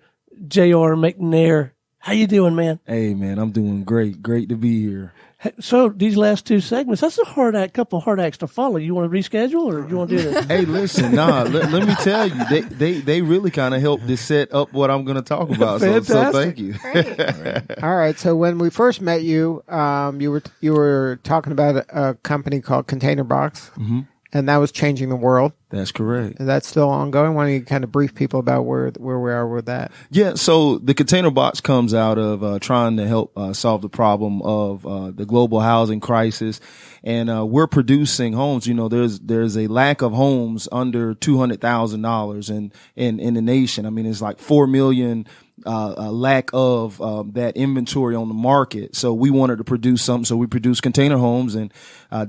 J.R. McNair. How you doing, man? Hey, man, I'm doing great. Great to be here. So these last two segments, that's a couple hard acts to follow. You want to reschedule or you want to do this? Hey, listen, let me tell you, they really kind of helped to set up what I'm going to talk about. So thank you. All right. So when we first met you, you were talking about a company called Container Box, and that was changing the world. That's correct. Is that still ongoing? Why don't you kind of brief people about where we are with that? Yeah, so the Container Box comes out of trying to help solve the problem of the global housing crisis, and we're producing homes. There's a lack of homes under $200,000 in the nation. I mean, it's like 4 million lack of that inventory on the market. So we wanted to produce something. So we produce container homes and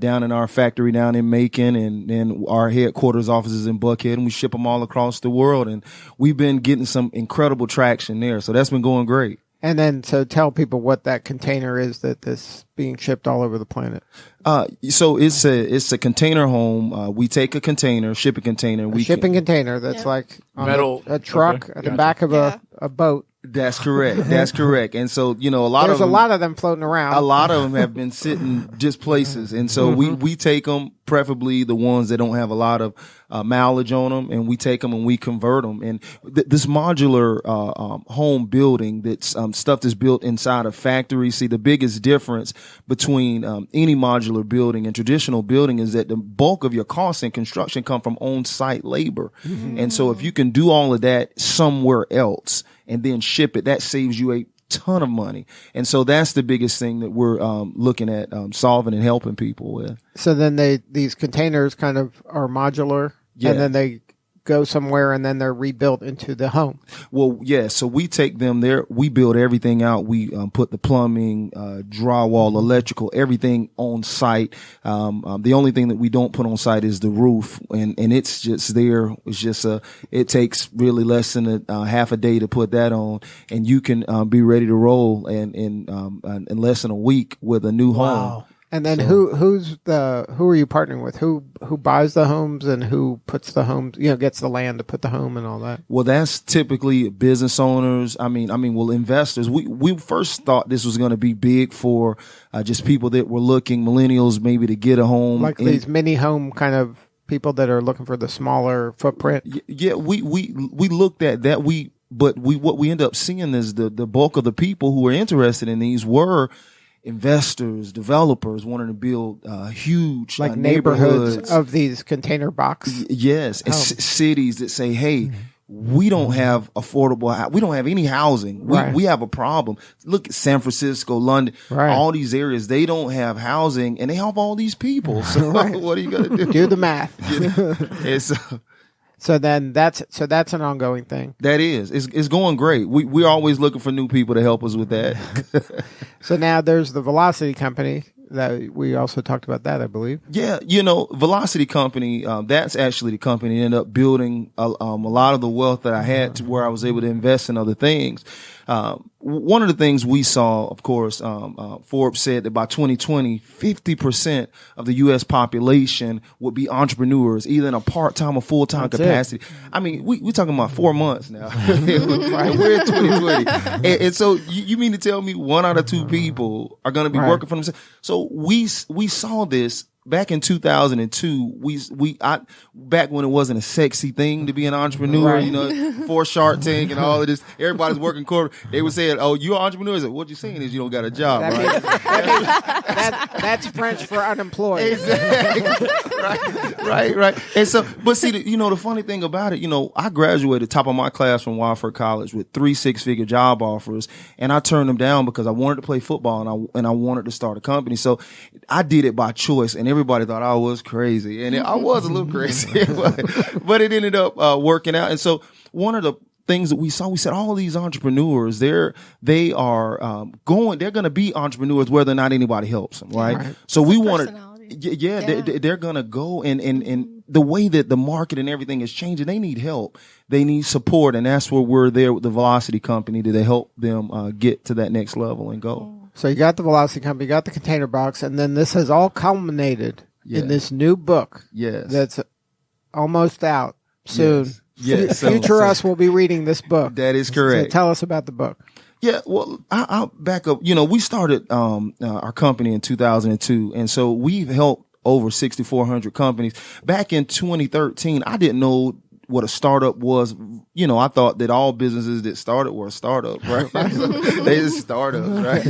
down in our factory down in Macon, and then our headquarters offices in Buckhead, and we ship them all across the world. And we've been getting some incredible traction there. So that's been going great. And then, so tell people what that container is that's being shipped all over the planet. So it's a container home. We take a container, shipping container. Shipping container that's like on metal a truck at the back of a boat. That's correct. That's correct. And so, there's a lot of them floating around. A lot of them have been sitting just places. And so we take them, preferably the ones that don't have a lot of mileage on them, and we take them and we convert them. And this modular home building, that's stuff that's built inside a factory. See, the biggest difference between any modular building and traditional building is that the bulk of your costs in construction come from on-site labor. And so if you can do all of that somewhere else and then ship it, that saves you a ton of money. And so that's the biggest thing that we're looking at solving and helping people with. So then these containers kind of are modular, and then they go somewhere and then they're rebuilt into the home. Well, yeah. So we take them there. We build everything out. We put the plumbing, drywall, electrical, everything on site. The only thing that we don't put on site is the roof, and it's just there. It's just it takes really less than half a day to put that on, and you can be ready to roll in less than a week with a new home. And then who are you partnering with? Who buys the homes and who puts the homes, gets the land to put the home and all that? Well, that's typically business owners. Investors. We first thought this was going to be big for just people that were looking, millennials maybe, to get a home. Like these mini home kind of people that are looking for the smaller footprint. Yeah, we looked at that. What we end up seeing is the bulk of the people who were interested in these were investors, developers wanting to build huge neighborhoods of these container box. Yes, and cities that say, hey, we don't have affordable, we don't have any housing. We have a problem. Look at San Francisco, London, all these areas, they don't have housing and they have all these people. So what are you going to do? Do the math. So then that's an ongoing thing. That is. It's going great. We're always looking for new people to help us with that. So now there's the Velocity Company that we also talked about that, I believe. Yeah. Velocity Company, that's actually the company that ended up building a lot of the wealth that I had to where I was able to invest in other things. one of the things we saw, of course, Forbes said that by 2020, 50% of the U.S. population would be entrepreneurs, either in a part-time or full-time capacity. I mean, we're talking about 4 months now. We're in 2020. And so you mean to tell me 1 out of 2 people are going to be working for themselves? So we saw this back in 2002, back when it wasn't a sexy thing to be an entrepreneur, for Shark Tank and all of this, everybody's working corporate. They would say, "Oh, you're an entrepreneur." Like, what you're saying is you don't got a job, right? That's French for unemployed. Exactly. Right. And so, but see, the funny thing about it, I graduated top of my class from Wofford College with 3 6-figure job offers, and I turned them down because I wanted to play football and I wanted to start a company. So I did it by choice, and everybody thought I was crazy, and I was a little crazy, but it ended up working out. And so one of the things that we said all these entrepreneurs, they're going to be entrepreneurs whether or not anybody helps them, right? So we wanted, they're going to go and the way that the market and everything is changing, they need help, they need support, and that's where we're there with the Velocity Company to help them get to that next level and go. So you got the Velocity Company, you got the Container Box, and then this has all culminated in this new book. Yes. That's almost out soon. Yes. Future us will be reading this book. That is correct. So tell us about the book. Yeah, well, I'll back up. We started our company in 2002, and so we've helped over 6,400 companies. Back in 2013, I didn't know what a startup was. I thought that all businesses that started were a startup, right? They just startups, right?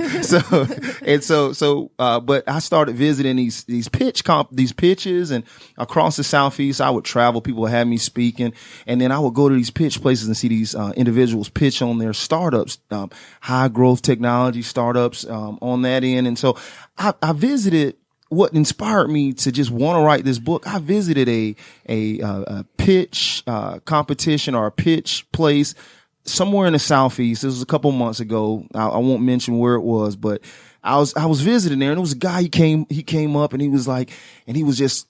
But I started visiting these pitches, and across the Southeast, I would travel. People would have me speaking, and then I would go to these pitch places and see these individuals pitch on their startups, high growth technology startups on that end. And so I visited. What inspired me to just want to write this book, I visited a pitch competition or a pitch place somewhere in the Southeast. This was a couple months ago. I won't mention where it was, but I was visiting there, and there was a guy. He came up, and he was just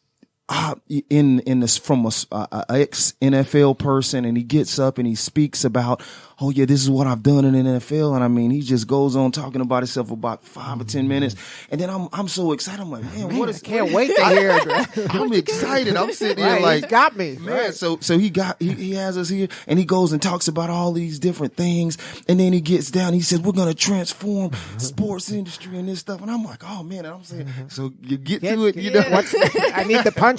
from a ex NFL person, and he gets up and he speaks about, oh yeah, this is what I've done in the NFL, and I mean, he just goes on talking about himself for about 5 or 10 minutes, and then I'm so excited. I'm like, man, what is? I can't wait to hear it. I'm excited. I'm sitting here like, he's got me, man. So he has us here, and he goes and talks about all these different things, and then he gets down. He says, we're gonna transform sports industry and this stuff, and I'm like, oh man. And I'm saying, so you get to it, I need the punchline.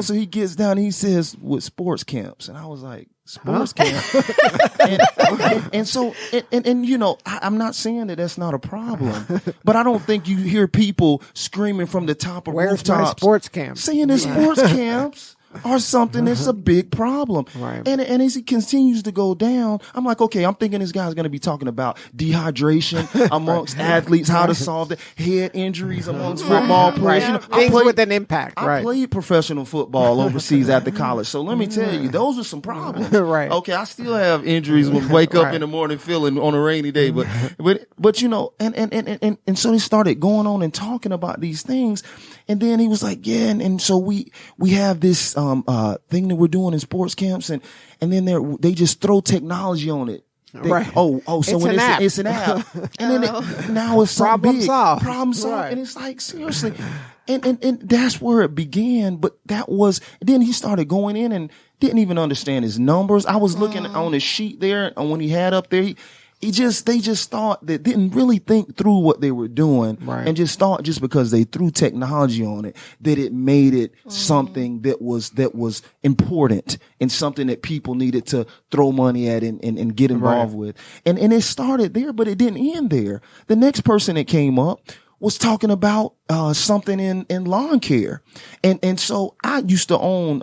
So he gets down and he says, with sports camps, and I was like, sports camp. I'm not saying that that's not a problem, but I don't think you hear people screaming from the top of rooftops. My sports camp? Saying that sports camps are something that's a big problem. Right. And as he continues to go down, I'm like, okay, I'm thinking this guy's going to be talking about dehydration amongst athletes, how to solve the head injuries amongst football players. Things with an impact. I played professional football overseas after college. So let me tell you, those are some problems. Right. Okay. I still have injuries when wake up in the morning feeling on a rainy day, but and so they started going on and talking about these things. And then he was like, yeah. And so we have this, thing that we're doing in sports camps, and then they just throw technology on it. Right. So it's an app. And then now it's problem solved. Problem solved. Right. And it's like, seriously. And that's where it began. But then he started going in and didn't even understand his numbers. I was looking on his sheet there, and when he had up there, they just thought that didn't really think through what they were doing, and just thought just because they threw technology on it that it made it something that was important and something that people needed to throw money at and get involved with. And it started there, but it didn't end there. The next person that came up was talking about something in lawn care. And so I used to own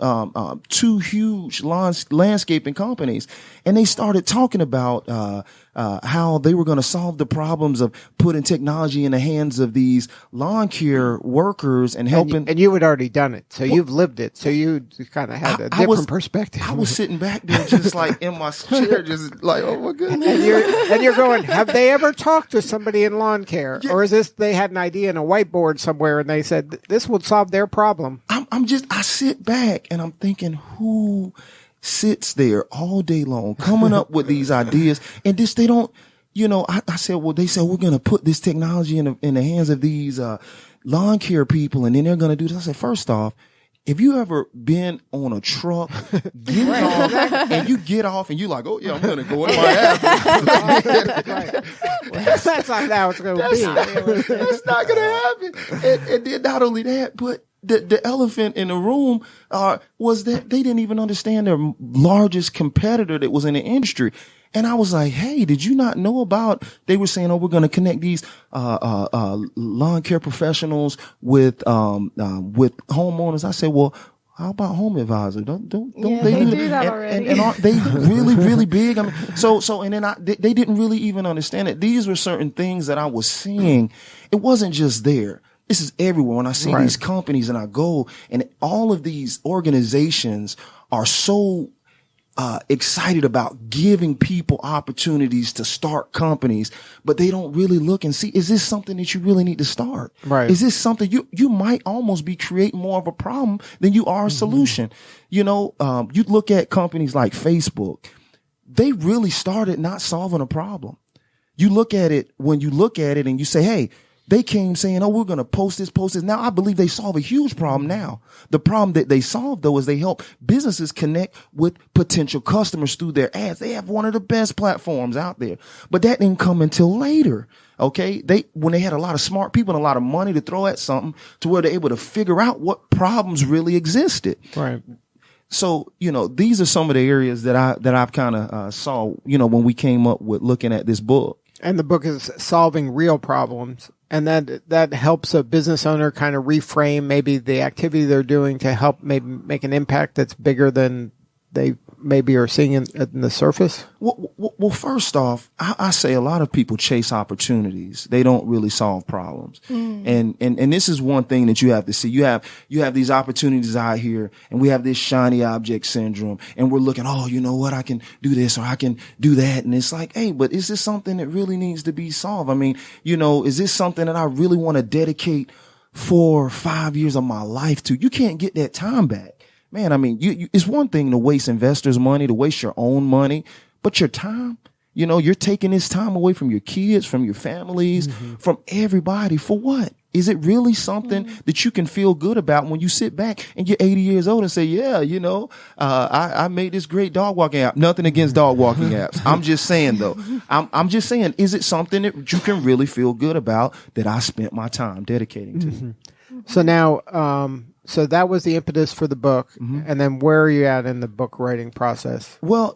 2 huge landscaping companies, and they started talking about how they were going to solve the problems of putting technology in the hands of these lawn care workers and helping. And you had already done it, so you've lived it, so you kind of had a different perspective. I was sitting back there just like in my chair, just like, oh my goodness. And you're going, have they ever talked to somebody in lawn care? Yeah. Or is this, they had an idea in a whiteboard somewhere and they said, this would solve their problem? I sit back and I'm thinking, who sits there all day long coming up with these ideas, and this they don't. I said, well, they said we're going to put this technology in the hands of these lawn care people, and then they're going to do this. I said, first off, if you ever been on a truck, getting off, and you get off, and you're like, oh yeah, I'm going to go in my app. That's not how it's going to be. That's not going to happen. And then not only that, but the elephant in the room was that they didn't even understand their largest competitor that was in the industry. And I was like, hey, did you not know about, they were saying, oh, we're going to connect these, lawn care professionals with homeowners. I said, well, how about Home Advisor? Don't they do that already? And aren't they really, really big? I mean, and then they didn't really even understand it. These were certain things that I was seeing. It wasn't just there. This is everywhere. When I see these companies and I go, and all of these organizations are so excited about giving people opportunities to start companies, but they don't really look and see, is this something that you really need to start? Right. Is this something you might almost be creating more of a problem than you are a solution? You look at companies like Facebook, they really started not solving a problem. You look at it, when you look at it and you say, hey, they came saying, oh, we're going to post this. Now, I believe they solve a huge problem now. The problem that they solve, though, is they help businesses connect with potential customers through their ads. They have one of the best platforms out there. But that didn't come until later. Okay. When they had a lot of smart people and a lot of money to throw at something to where they're able to figure out what problems really existed. Right. So, these are some of the areas that I've kind of saw, when we came up with looking at this book. And the book is solving real problems. And that helps a business owner kind of reframe maybe the activity they're doing to help maybe make an impact that's bigger than they maybe are seeing in the surface? Well, first off, I say a lot of people chase opportunities. They don't really solve problems. And this is one thing that you have to see. You have these opportunities out here, and we have this shiny object syndrome, and we're looking, oh, you know what? I can do this or I can do that. And it's like, hey, but is this something that really needs to be solved? I mean, is this something that I really want to dedicate 4 or 5 years of my life to? You can't get that time back. Man, I mean, it's one thing to waste investors' money, to waste your own money, but your time, you're taking this time away from your kids, from your families, from everybody. For what? Is it really something that you can feel good about when you sit back and you're 80 years old and say, yeah, I made this great dog walking app. Nothing against dog walking apps. I'm just saying, though, I'm just saying, is it something that you can really feel good about that I spent my time dedicating to? So now, so that was the impetus for the book. And then where are you at in the book writing process? Well,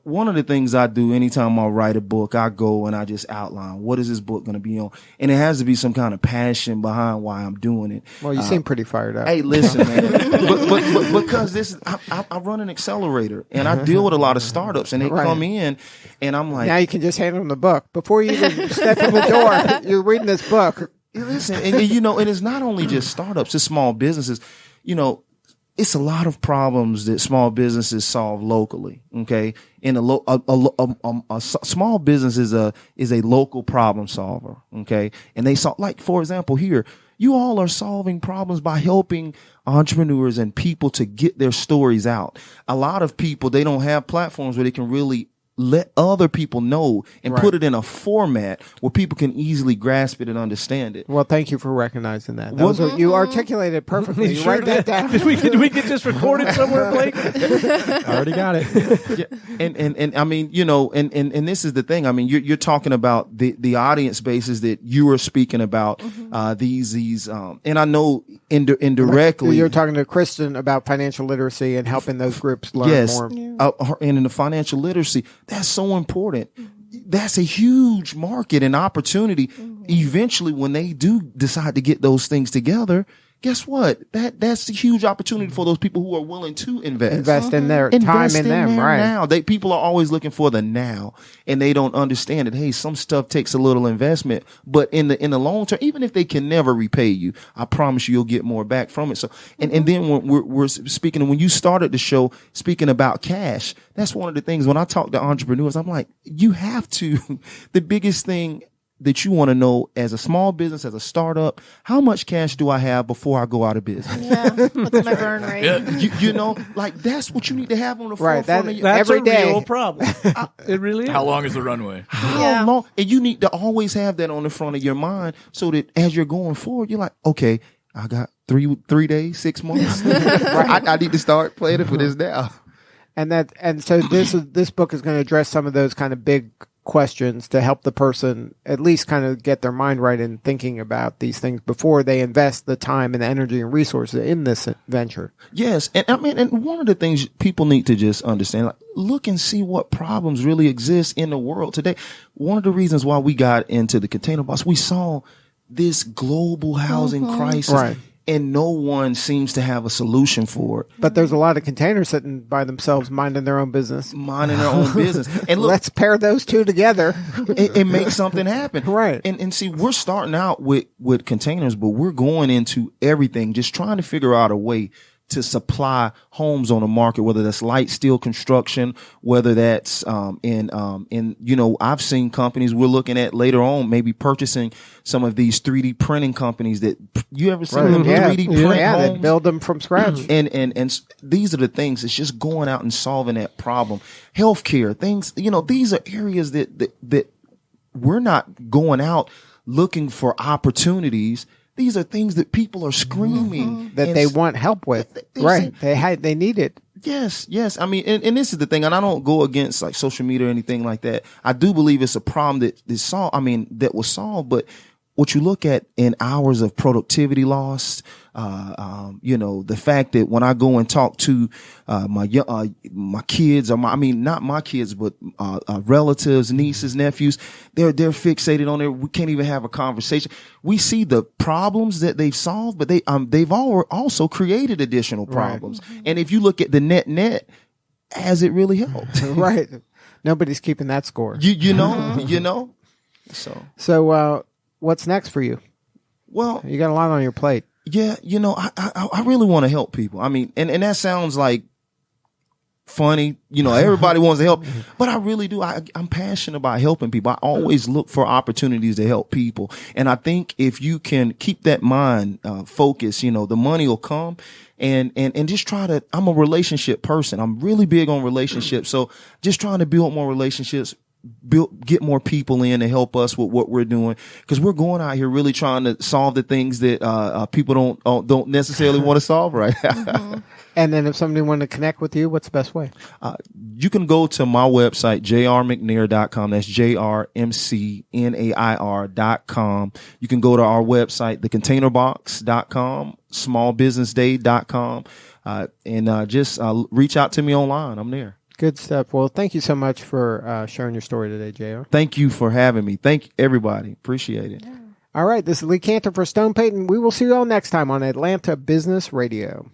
one of the things I do anytime I write a book, I go and I just outline, what is this book going to be on? And it has to be some kind of passion behind why I'm doing it. Well, you seem pretty fired up. Hey, listen, man, but because I run an accelerator and I deal with a lot of startups, and they come in and I'm like, now you can just hand them the book before you even step in the door. You're reading this book. Listen, and it's not only just startups, it's small businesses. It's a lot of problems that small businesses solve locally. Okay. In a small business is a local problem solver. Okay. And they solve, like, for example, here, you all are solving problems by helping entrepreneurs and people to get their stories out. A lot of people, they don't have platforms where they can really let other people know and put it in a format where people can easily grasp it and understand it. Well, thank you for recognizing that. You articulated it perfectly. You sure write that down. Did we get this recorded somewhere, Blake? I already got it. Yeah. And I mean, and this is the thing. I mean, you're talking about the audience bases that you were speaking about, these, and I know indirectly. You're talking to Kristin about financial literacy and helping those groups learn more. And in the financial literacy, that's so important. That's a huge market and opportunity. Eventually, when they do decide to get those things together, guess what? That's a huge opportunity for those people who are willing to invest in their time in them. Right now, people are always looking for the now, and they don't understand that. Hey, some stuff takes a little investment, but in the long term, even if they can never repay you, I promise you'll get more back from it. So, and then when we're speaking, when you started the show speaking about cash, that's one of the things when I talk to entrepreneurs, I'm like, you have to. The biggest thing that you want to know as a small business, as a startup, how much cash do I have before I go out of business? Yeah. What's my burn rate? Yeah. You know, like that's what you need to have on the Right, forefront of your That's Every a day. real problem. It really is. How long is the runway? How Yeah. long? And you need to always have that on the front of your mind so that as you're going forward, you're like, okay, I got 3 days, 6 months. Right, I need to start planning for this now. And so this book is going to address some of those kind of big questions to help the person at least kind of get their mind right in thinking about these things before they invest the time and the energy and resources in this venture. Yes. And I mean, and one of the things people need to just understand, like, look and see what problems really exist in the world today. One of the reasons why we got into the container box, we saw this global housing crisis. Right. And no one seems to have a solution for it. But there's a lot of containers sitting by themselves minding their own business. Minding their own business. And look, Let's pair those two together. and make something happen. Right. And see, we're starting out with containers, but we're going into everything, just trying to figure out a way to supply homes on the market, whether that's light steel construction, whether that's in you know, I've seen companies we're looking at later on maybe purchasing some of these 3D printing companies that you ever seen them 3D print they homes? build them from scratch. And these are the things. It's just going out and solving that problem. Healthcare things, you know, these are areas that we're not going out looking for opportunities. These are things that people are screaming that they want help with. Right. They need it. Yes. I mean, and this is the thing, and I don't go against like social media or anything like that. I do believe it's a problem that was solved, but what you look at in hours of productivity lost, you know, the fact that when I go and talk to my kids, or not my kids, but relatives, nieces, nephews, they're fixated on it. We can't even have a conversation. We see the problems that they've solved, but they've also created additional problems. Right. And if you look at the net, has it really helped? Right. Nobody's keeping that score. You know. So what's next for you? Well, you got a lot on your plate. Yeah, you know, I really want to help people. I mean, and that sounds like funny. You know, everybody wants to help, but I really do. I'm passionate about helping people. I always look for opportunities to help people. And I think if you can keep that mind focused, you know, the money will come. And just I'm a relationship person. I'm really big on relationships. So just trying to build more relationships, get more people in to help us with what we're doing, because we're going out here really trying to solve the things that people don't necessarily want to solve right now. And then if somebody wanted to connect with you, what's the best way? You can go to my website, jrmcnair.com. That's jrmcnair.com. You can go to our website, thecontainerbox.com, smallbusinessday.com, and just reach out to me online. I'm there. Good stuff. Well, thank you so much for sharing your story today, JR. Thank you for having me. Thank everybody. Appreciate it. All right. This is Lee Cantor for Stone Payton. We will see you all next time on Atlanta Business Radio.